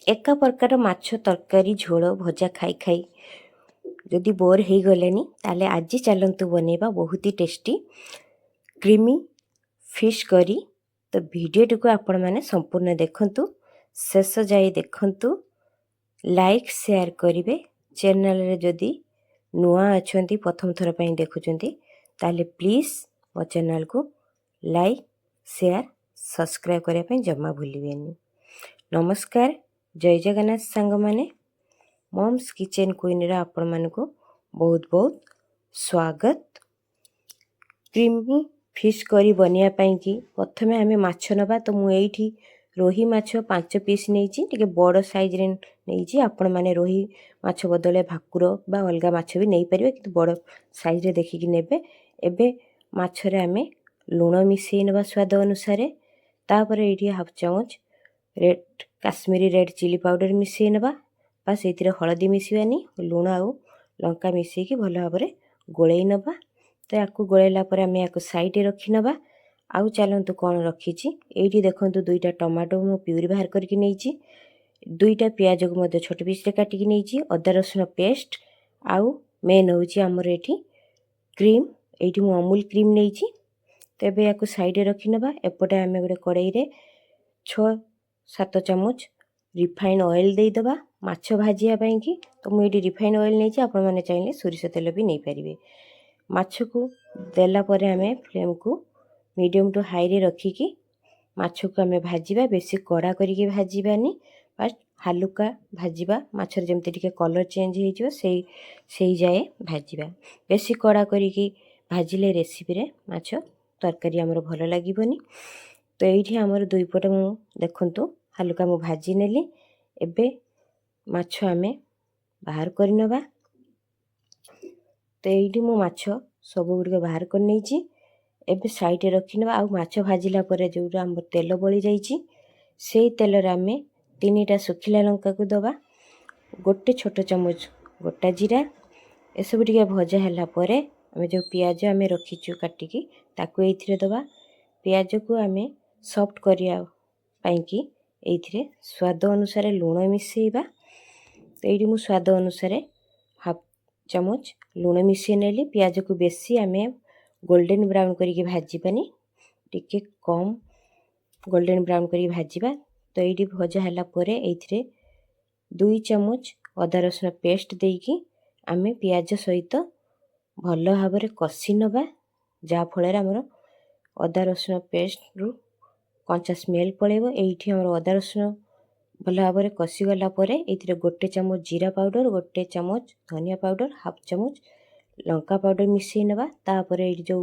एका प्रकार माछ तरकारी झोल भजा खाई खाई जदि बोर हो गलेनी ताले आज चलतु बनेबा बहुत ही टेस्टी क्रीमी फिश करी। तो वीडियो को आपण माने संपूर्ण देखंतु, शेष जाए देखंतु, लाइक शेयर करिवे। चैनल रे जदि नुआ अछंती प्रथम थर पई देखुचंती ताले प्लीज मो चैनल को लाइक शेयर सब्सक्राइब करिया पई जम्मा भूलिबेनी। नमस्कार, जय जगन्नाथ सांग माने मम्स किचन क्वीन रा आपण मानको बहुत बहुत स्वागत। क्रीमी फिश करी बनिया पई कि प्रथमे हमें माछ नबा। तो मु एठी रोही माछ 5 पीस नेइची, टिके बड़ साइज रे नेइची। आपण माने रोही माछ बदले भाकुर बा अलगा माछ भी नै परिबे, किंतु बड़ साइज रे देखि नेबे। एबे माछ रे हमें लूण मिसई नबा स्वाद अनुसार। तापर एठी हाफ चम्मच red Kashmiri red chilli powder मिसई नबा। बस एथिरे हळदी मिसैबानी, लूण आउ लंका मिसई कि भल भाबरे गोळेई नबा। तो याकू गोळेला परे हमें याकू साइड रे रखि नबा। आउ चलंतु कोन रखिची। एठी देखंतु दुईटा टमाटो मु प्यूरी बाहर करके नेइची, दुईटा प्याज को मध्य छोट पीस रे काटी के नेइची, अदा रसुन पेस्ट आउ मेन होची हमर एठी क्रीम। एठी मु अमूल क्रीम नेइची। तो एबे याकू साइड रे रखि नबा। एपटे हमें गोटे कड़ाई रे 6-7 चम्मच रिफाइन ऑयल दे दबा माछ भाजिया पई कि। तो मु एठी रिफाइन ऑयल नेइची, आपण माने चाहिले सोरिष तेल भी नै परिबे। माछ को देला परे हमें फ्लेम को मीडियम टू हाई रे रखी कि माछ को हमें भाजिबा। बेसी कड़ा करिके भाजिबानी, बस हालुका भाजिबा। माछ रे जेमते टिके कलर चेंज हे जिवो सेई जाए भाजिबा। बेसी कड़ा करिके भाजिले रेसिपी रे माछ तरकारी हमर भलो लागिबोनी। तो एठी हमर दुई पट मु देखंतु हालुका मु भाजी नेली। एबे माछ हमें बाहर करि नबा। तो एठी मु माछ सब गुडी बाहर कर नेइची। एबे साइड रे रखि नबा। आ माछ भाजिला परे जोरा हमर तेल बळी जाईची, सेई तेल रे हमें 3टा सुखिला लंका को दबा, गोटे छोट चम्मच गोटा जीरा। ए सब टिके भजा हला परे हमें जो प्याज हमें रखिचु काटिकी ताकू एथिरे दबा। प्याज को हमें सॉफ्ट करिया पई कि एथिरे स्वाद अनुसार लूण मिसैबा। तो एठी मु स्वाद अनुसार हाफ चम्मच लूण मिसै नेली। प्याज को बेसी हमें गोल्डन ब्राउन करिके भाजिबानी, टिके कम गोल्डन ब्राउन करिके भाजिबा। तो एठी भजा हला परे एथिरे 2 चम्मच अदा रसुन पेस्ट देकी आमे प्याज सहित भल भाबरे कसी नबा, जा फळे हमर अदा रसुन पेस्ट रु कंचा स्मेल पळेबो। एठी हमर अदा रसुन भल भाबरे कसी गला परे एथिरे गोटे चम्मच जीरा पाउडर, गोटे चम्मच धनिया पाउडर, हाफ चम्मच लंका पाउडर मिसई नबा। तापरे एठी जो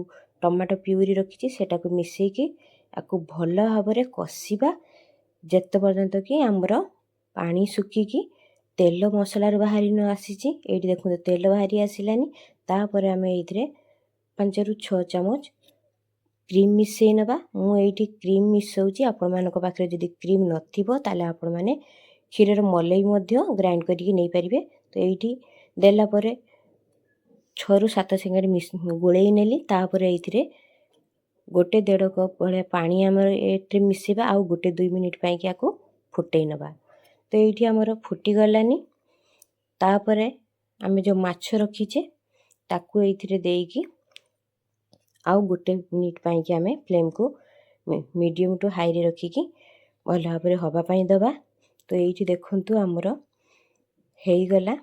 टमाटो प्यूरी रखिची सेटा को मिसई कि आकू भल भाबरे कसीबा जेते पर्यंत कि हमर पानी सुखी कि तेल मसला रे बाहरी न आसीची। एठी देखु तेल बाहरी आसिलानी। तापरे हमें एथिरे 5 रु 6 चम्मच क्रीम मिसई नबा। मु एठी क्रीम मिसौची, आपण मानको पाखरे जदि क्रीम नथिबो ताले आपण माने क्षीर रे मलाई मध्य ग्राइंड करिके नै परिबे। तो एठी देला परे 6 रु 7 सेकेंड गोळेई नेली। तापरे एथिरे 1.5 कप भले पानी हमर एठी मिसैबा। आ 1-2 मिनिट पई कि आकू फुटै नबा। तो एठी हमर फुटी गलानी। तापरे हमें जो माछ रखीचे ताकू एथिरे देकी आ 1 मिनिट पई कि हमें फ्लेम को मीडियम टू हाई रे रखी कि भल भाबरे हवा पई दबा। तो एठी देखंतु हमर हेई गला।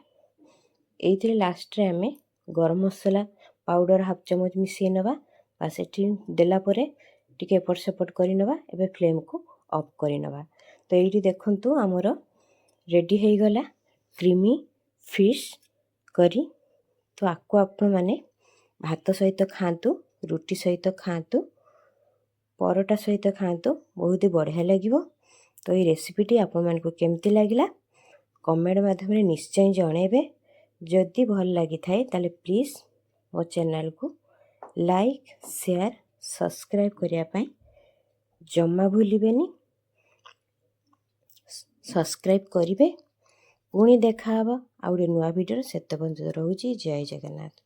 एथिरे लास्ट रे हमें गरम मसाला पाउडर हाफ चम्मच मिसई नबा। बस एठी देला परे टिके एपट सेपट करि नबा। एबे फ्लेम को ऑफ करि नबा। तो एठी देखंतु हमर रेडी हेई गला क्रीमी फिश करी। तो आकु आपण माने भात सहित खांतु, रुटी सहित खांतु, परोटा सहित खांतु, बहुत ही बढ़िया लागिवो। तो ये रेसिपीटी आपण मानको केमती लागिला कमेंट माध्यम रे निश्चय जणेबे। जदि भल लागि थाए ताले प्लीज मो चैनल को लाइक शेयर सब्सक्राइब करिया पई जम्मा भूलिबेनी। सब्सक्राइब करिवे। पुणी देखा हबा आ नुआ वीडियो। सेते बंद रहूची। जय जगन्नाथ।